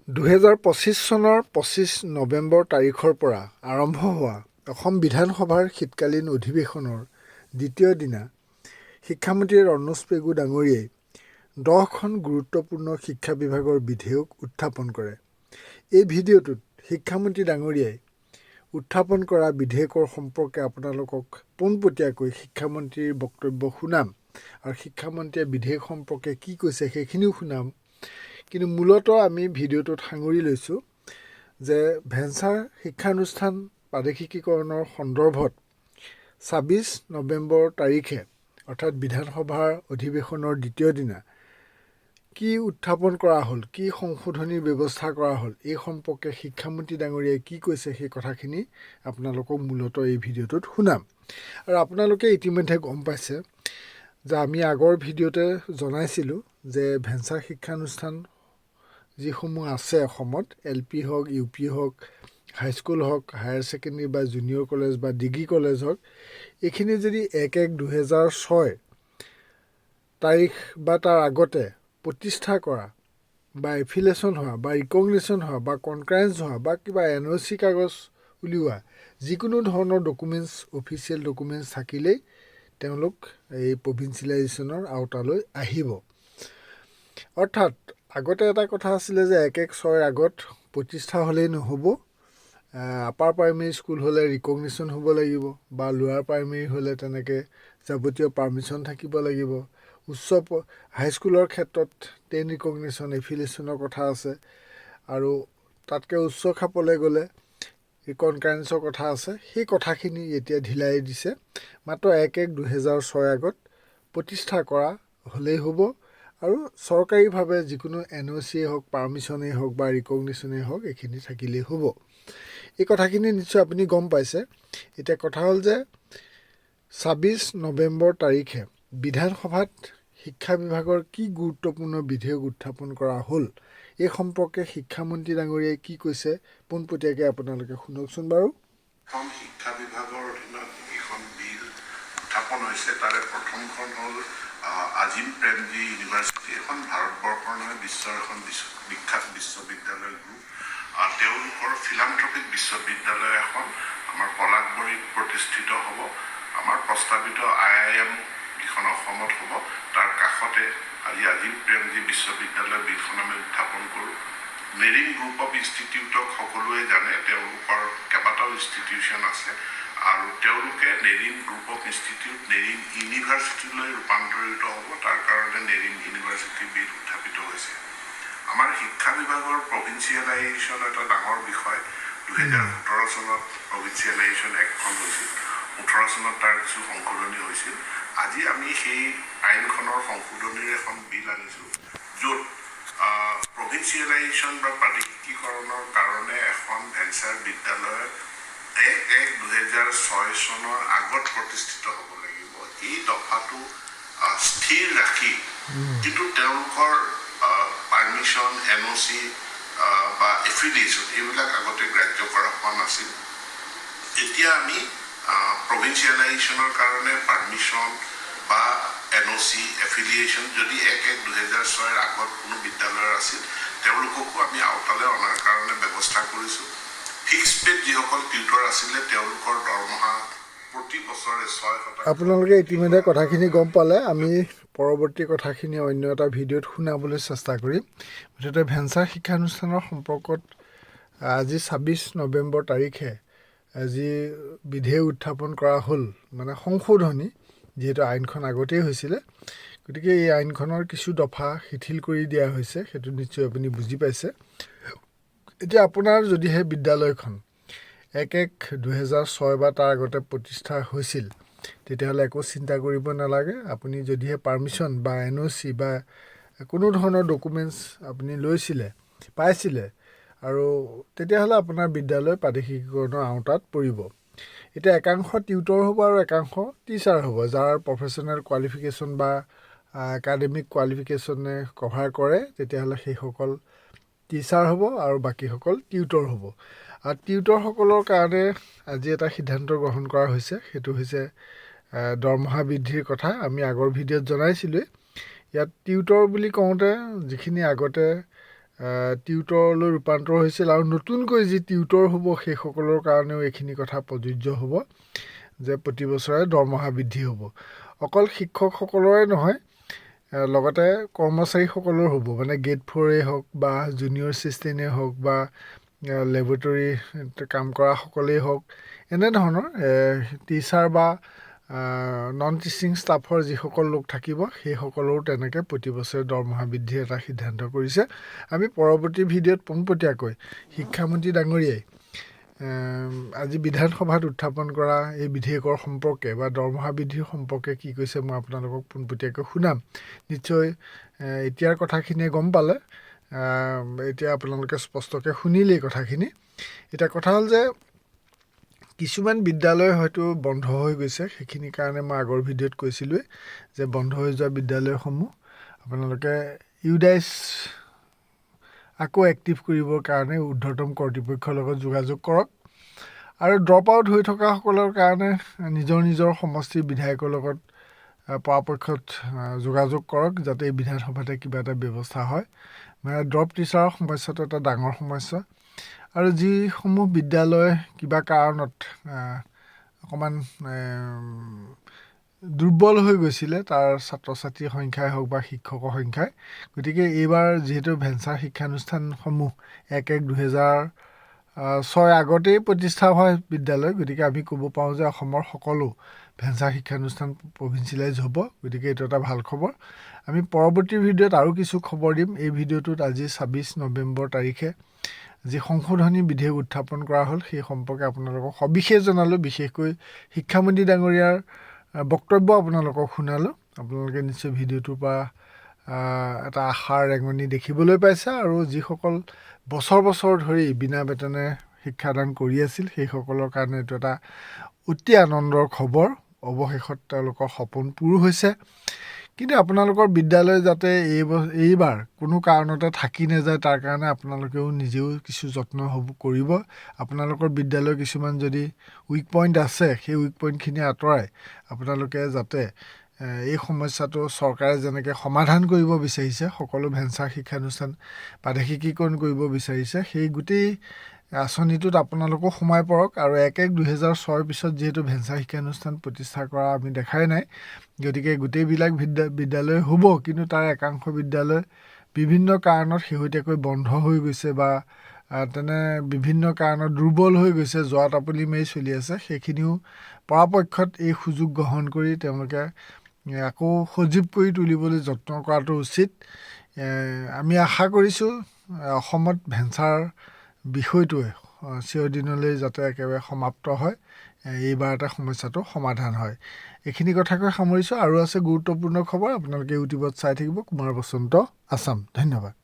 2025 চনৰ 25 নৱেম্বৰ তাৰিখৰ পৰা আৰম্ভ হোৱা অসম বিধানসভাৰ শীতকালীন অধিৱেশনৰ দ্বিতীয় দিনা শিক্ষামন্ত্ৰী ৰণোজ পেগু ডাঙৰীয়াই 10খন গুৰুত্বপূৰ্ণ শিক্ষা বিভাগৰ বিধেয়ক উত্থাপন কৰে। এই ভিডিঅ'টোত শিক্ষামন্ত্ৰী ডাঙৰীয়াই উত্থাপন কৰা বিধেয়কৰ সম্পৰ্কে আপোনালোকক পোনপটীয়াকৈ শিক্ষামন্ত্ৰীৰ বক্তব্য শুনাম আৰু শিক্ষামন্ত্ৰীয়ে বিধেয়ক সম্পৰ্কে কি কৈছে সেইখিনিও শুনাম। কিন্তু মূলতঃ আমি ভিডিঅ'টোত সাঙুৰি লৈছোঁ যে ভেঞ্চাৰ শিক্ষানুষ্ঠান প্ৰাদেশিকীকৰণৰ সন্দৰ্ভত 26 নৱেম্বৰ তাৰিখে অৰ্থাৎ বিধানসভাৰ অধিৱেশনৰ দ্বিতীয় দিনা কি উত্থাপন কৰা হ'ল, কি সংশোধনীৰ ব্যৱস্থা কৰা হ'ল, এই সম্পৰ্কে শিক্ষামন্ত্ৰী ডাঙৰীয়াই কি কৈছে সেই কথাখিনি আপোনালোকক মূলতঃ এই ভিডিঅ'টোত শুনাম। আৰু আপোনালোকে ইতিমধ্যে গম পাইছে যে আমি আগৰ ভিডিঅ'তে জনাইছিলোঁ যে ভেঞ্চাৰ শিক্ষানুষ্ঠান যিসমূহ আছে অসমত LP হওক, UP হওক, হাইস্কুল হওক, হায়াৰ ছেকেণ্ডেৰী বা জুনিয়ৰ কলেজ বা ডিগ্ৰী কলেজ হওক, এইখিনি যদি 1/1/2006 তাৰিখ বা তাৰ আগতে প্ৰতিষ্ঠা কৰা বা এফিলেশ্যন হোৱা বা ৰিকগনিশ্যন হোৱা বা কনকাৰেঞ্চ হোৱা বা কিবা NOC কাগজ উলিওৱা যিকোনো ধৰণৰ ডকুমেণ্টছ অফিচিয়েল ডকুমেণ্টছ থাকিলেই তেওঁলোক এই প্ৰভিঞ্চিয়েলাইজেশ্যনৰ আওতালৈ আহিব। অৰ্থাৎ আগতে এটা কথা আছিলে যে 1/1/6 আগত প্ৰতিষ্ঠা হ'লেই নহ'ব, আপাৰ প্ৰাইমেৰী স্কুল হ'লে ৰিকগনিশ্যন হ'ব লাগিব বা লোৱাৰ প্ৰাইমেৰী হ'লে তেনেকৈ যাৱতীয় পাৰ্মিশ্যন থাকিব লাগিব। উচ্চ হাইস্কুলৰ ক্ষেত্ৰত 10 ৰিকগনিশ্যন এফিলিয়েশ্যনৰ কথা আছে আৰু তাতকৈ উচ্চ খাপলৈ গ'লে কনকাৰেঞ্চৰ কথা আছে। সেই কথাখিনি এতিয়া ঢিলাই দিছে, মাত্ৰ 1/1/2006 আগত প্ৰতিষ্ঠা কৰা হ'লেই হ'ব আৰু চৰকাৰীভাৱে যিকোনো NOC হওক, পাৰ্মিশ্যনেই হওক বা ৰিকগনিশ্যনেই হওক এইখিনি থাকিলেই হ'ব। এই কথাখিনি নিশ্চয় আপুনি গম পাইছে। এতিয়া কথা হ'ল যে 26 নৱেম্বৰ তাৰিখে বিধানসভাত শিক্ষা বিভাগৰ কি গুৰুত্বপূৰ্ণ বিধেয়ক উত্থাপন কৰা হ'ল এই সম্পৰ্কে শিক্ষামন্ত্ৰী ডাঙৰীয়াই কি কৈছে পোনপটীয়াকৈ আপোনালোকে শুনকচোন বাৰু। শিক্ষা বিভাগৰ অধীনত এখন বিল উত্থাপন হৈছে। তাৰে প্ৰথমখন হ'ল আজিম প্ৰেমজী ইউনিভাৰ্চিটি। এখন ভাৰতবৰ্ষৰ নহয় বিশ্বৰ এখন বিখ্যাত বিশ্ববিদ্যালয় গ্ৰুপ। তেওঁলোকৰ ফিলান্থ্ৰপিক বিশ্ববিদ্যালয় এখন আমাৰ পলাশবাৰীত প্ৰতিষ্ঠিত হ'ব। আমাৰ প্ৰস্তাৱিত IIM যিখন অসমত হ'ব তাৰ কাষতে আজি আজিম প্ৰেমজী বিশ্ববিদ্যালয় বিলখন আমি উত্থাপন কৰোঁ। নেৰিং গ্ৰুপ অফ ইনষ্টিটিউটক সকলোৱে জানে, তেওঁলোকৰ কেইবাটাও ইনষ্টিটিউশ্যন আছে আৰু তেওঁলোকে নেৰিং গ্ৰুপ অফ ইনষ্টিটিউট নেৰিং ইউনিভাৰ্চিটিলৈ ৰূপান্তৰিত হ'ব। তাৰ কাৰণে নেৰিং ইউনিভাৰ্চিটি বিল উত্থাপিত হৈছে। আমাৰ শিক্ষা বিভাগৰ প্ৰভিঞ্চিয়েলাইজেশ্যন এটা ডাঙৰ বিষয়। 2017 চনত প্ৰভিঞ্চিয়েলাইজেশ্যন এক্টখন হৈছিল, 18 চনত তাৰ কিছু সংশোধনী হৈছিল। আজি আমি সেই আইনখনৰ সংশোধনীৰ এখন বিল আনিছোঁ, য'ত প্ৰভিঞ্চিয়েলাইজেশ্যন বা প্ৰাদেশিকীকৰণৰ কাৰণে এখন ভেঞ্চাৰ বিদ্যালয় 1/1/2006 চনৰ আগত প্ৰতিষ্ঠিত হ'ব লাগিব। এই দফাটো স্থিৰ ৰাখি কিন্তু তেওঁলোকৰ পাৰ্মিশ্যন, NOC বা এফিলিয়েশ্যন এইবিলাক আগতে গ্ৰাহ্য কৰা হোৱা নাছিল। এতিয়া আমি প্ৰভিঞ্চিয়েলাইজেশ্যনৰ কাৰণে পাৰ্মিশ্যন বা NOC এফিলিয়েশ্যন যদি 1/1/2006 আগত কোনো বিদ্যালয়ৰ আছিল তেওঁলোককো আমি আওতালৈ অনাৰ কাৰণে ব্যৱস্থা কৰিছোঁ। ফিক্স পেড যিসকল টিউটৰ আছিলে তেওঁলোকৰ দৰমহা প্ৰতি বছৰে 6%। আপোনালোকে ইতিমধ্যে কথাখিনি গম পালে। আমি পৰৱৰ্তী কথাখিনি অন্য এটা ভিডিঅ'ত শুনাবলৈ চেষ্টা কৰিম। মুঠতে ভেঞ্চাৰ শিক্ষানুষ্ঠানৰ সম্পৰ্কত আজি 26 নৱেম্বৰ তাৰিখে যি বিধেয়ক উত্থাপন কৰা হ'ল, মানে সংশোধনী, যিহেতু আইনখন আগতেই হৈছিলে, গতিকে এই আইনখনৰ কিছু দফা শিথিল কৰি দিয়া হৈছে, সেইটো নিশ্চয় আপুনি বুজি পাইছে। এতিয়া আপোনাৰ যদিহে বিদ্যালয়খন 1/1/2006 বা তাৰ আগতে প্ৰতিষ্ঠা হৈছিল তেতিয়াহ'লে একো চিন্তা কৰিব নালাগে। আপুনি যদিহে পাৰ্মিশ্যন বা NOC বা কোনো ধৰণৰ ডকুমেণ্টছ আপুনি পাইছিলে আৰু তেতিয়াহ'লে আপোনাৰ বিদ্যালয় প্ৰাদেশিকীকৰণৰ আওতাত পৰিব। এতিয়া একাংশ টিউটৰ হ'ব আৰু একাংশ টিচাৰ হ'ব, যাৰ প্ৰফেশ্যনেল কোৱালিফিকেশ্যন বা একাডেমিক কোৱালিফিকেশ্যনে কভাৰ কৰে, তেতিয়াহ'লে সেইসকল টিচাৰ হ'ব আৰু বাকীসকল টিউটৰ হ'ব। আৰু টিউটৰসকলৰ কাৰণে আজি এটা সিদ্ধান্ত গ্ৰহণ কৰা হৈছে, সেইটো হৈছে দৰমহা বৃদ্ধিৰ কথা। আমি আগৰ ভিডিঅ'ত জনাইছিলোঁৱেই। ইয়াত টিউটৰ বুলি কওঁতে যিখিনি আগতে টিউটৰলৈ ৰূপান্তৰ হৈছিল আৰু নতুনকৈ যি টিউটৰ হ'ব সেইসকলৰ কাৰণেও এইখিনি কথা প্ৰযোজ্য হ'ব যে প্ৰতি বছৰে দৰমহা বৃদ্ধি হ'ব। অকল শিক্ষকসকলৰে নহয়, লগতে কৰ্মচাৰীসকলৰ হ'ব, মানে গেট 4 হওক বা জুনিয়ৰ এছিষ্টেণ্টেই হওক বা লেবৰেটৰী কাম কৰাসকলেই হওক, এনেধৰণৰ টিচাৰ বা নন টিচিং ষ্টাফৰ যিসকল লোক থাকিব সেইসকলেও তেনেকৈ প্ৰতি বছৰে দৰমহা বৃদ্ধিৰ এটা সিদ্ধান্ত কৰিছে। আমি পৰৱৰ্তী ভিডিঅ'ত পোনপটীয়াকৈ শিক্ষামন্ত্ৰী ডাঙৰীয়াই আজি বিধানসভাত উত্থাপন কৰা এই বিধেয়কৰ সম্পৰ্কে বা দৰমহা বৃদ্ধিৰ সম্পৰ্কে কি কৈছে মই আপোনালোকক পোনপটীয়াকৈ শুনাম। নিশ্চয় এতিয়াৰ কথাখিনিয়ে গম পালে, এতিয়া আপোনালোকে স্পষ্টকৈ শুনিলেই কথাখিনি। এতিয়া কথা হ'ল যে কিছুমান বিদ্যালয় হয়তো বন্ধ হৈ গৈছে, সেইখিনিৰ কাৰণে মই আগৰ ভিডিঅ'ত কৈছিলোঁৱেই যে বন্ধ হৈ যোৱা বিদ্যালয়সমূহ আপোনালোকে ইউডাইচ আকৌ এক্টিভ কৰিবৰ কাৰণে ঊৰ্ধ্বতম কৰ্তৃপক্ষৰ লগত যোগাযোগ কৰক আৰু ড্ৰপ আউট হৈ থকাসকলৰ কাৰণে নিজৰ নিজৰ সমষ্টিৰ বিধায়কৰ লগত পৰাপক্ষত যোগাযোগ কৰক, যাতে এই বিধানসভাতে কিবা এটা ব্যৱস্থা হয়। মানে ড্ৰপ টিচাৰৰ সমস্যাটো এটা ডাঙৰ সমস্যা আৰু যিসমূহ বিদ্যালয় কিবা কাৰণত অকণমান দুৰ্বল হৈ গৈছিলে তাৰ ছাত্ৰ ছাত্ৰীৰ সংখ্যাই হওক বা শিক্ষকৰ সংখ্যাই, গতিকে এইবাৰ যিহেতু ভেঞ্চাৰ শিক্ষানুষ্ঠানসমূহ 1-1-2006 আগতেই প্ৰতিষ্ঠা হয় বিদ্যালয়, গতিকে আমি ক'ব পাৰোঁ যে অসমৰ সকলো ভেঞ্চাৰ শিক্ষানুষ্ঠান প্ৰভিঞ্চিয়েলাইজ হ'ব, গতিকে এইটো এটা ভাল খবৰ। আমি পৰৱৰ্তী ভিডিঅ'ত আৰু কিছু খবৰ দিম। এই ভিডিঅ'টোত আজি 26 নৱেম্বৰ তাৰিখে যি সংশোধনী বিধেয়ক উত্থাপন কৰা হ'ল সেই সম্পৰ্কে আপোনালোকক সবিশেষ জনালোঁ, বিশেষকৈ শিক্ষামন্ত্ৰী ডাঙৰীয়াৰ বক্তব্য আপোনালোকক শুনালোঁ। আপোনালোকে নিশ্চয় ভিডিঅ'টোৰ পৰা এটা আশাৰ ৰেঙনি দেখিবলৈ পাইছে আৰু যিসকল বছৰ বছৰ ধৰি বিনা বেতনে শিক্ষাদান কৰি আছিল সেইসকলৰ কাৰণে এইটো এটা অতি আনন্দৰ খবৰ। অৱশেষত তেওঁলোকৰ সপোন পূৰ হৈছে। কিন্তু আপোনালোকৰ বিদ্যালয় যাতে এইবাৰ কোনো কাৰণতে থাকি নাযায় তাৰ কাৰণে আপোনালোকেও নিজেও কিছু যত্ন কৰিব। আপোনালোকৰ বিদ্যালয় কিছুমান যদি উইক পইণ্ট আছে সেই উইক পইণ্টখিনি আঁতৰাই আপোনালোকে যাতে এই সমস্যাটো চৰকাৰে যেনেকৈ সমাধান কৰিব বিচাৰিছে, সকলো ভেঞ্চাৰ শিক্ষানুষ্ঠান প্ৰাদেশিকীকৰণ কৰিব বিচাৰিছে, সেই গোটেই আঁচনিটোত আপোনালোকো সোমাই পৰক। আৰু 1-1-2006 পিছত যিহেতু ভেঞ্চাৰ শিক্ষানুষ্ঠান প্ৰতিষ্ঠা কৰা আমি দেখাই নাই, গতিকে গোটেইবিলাক বিদ্যালয় হ'ব, কিন্তু তাৰ একাংশ বিদ্যালয় বিভিন্ন কাৰণত শেহতীয়াকৈ বন্ধ হৈ গৈছে বা তেনে বিভিন্ন কাৰণত দুৰ্বল হৈ গৈছে, যোৱা টাপলি মাৰি চলি আছে। সেইখিনিও পৰাপক্ষত এই সুযোগ গ্ৰহণ কৰি তেওঁলোকে আকৌ সজীৱ কৰি তুলিবলৈ যত্ন কৰাটো উচিত। আমি আশা কৰিছোঁ অসমত ভেঞ্চাৰ বিষয়টোৱে চিৰদিনলৈ যাতে একেবাৰে সমাপ্ত হয়, এইবাৰ এটা সমস্যাটো সমাধান হয়। এইখিনি কথাকৈ সামৰিছোঁ। আৰু আছে গুৰুত্বপূৰ্ণ খবৰ, আপোনালোকে ইউটিউবত চাই থাকিব। কুমাৰ বসন্ত, আছাম। ধন্যবাদ।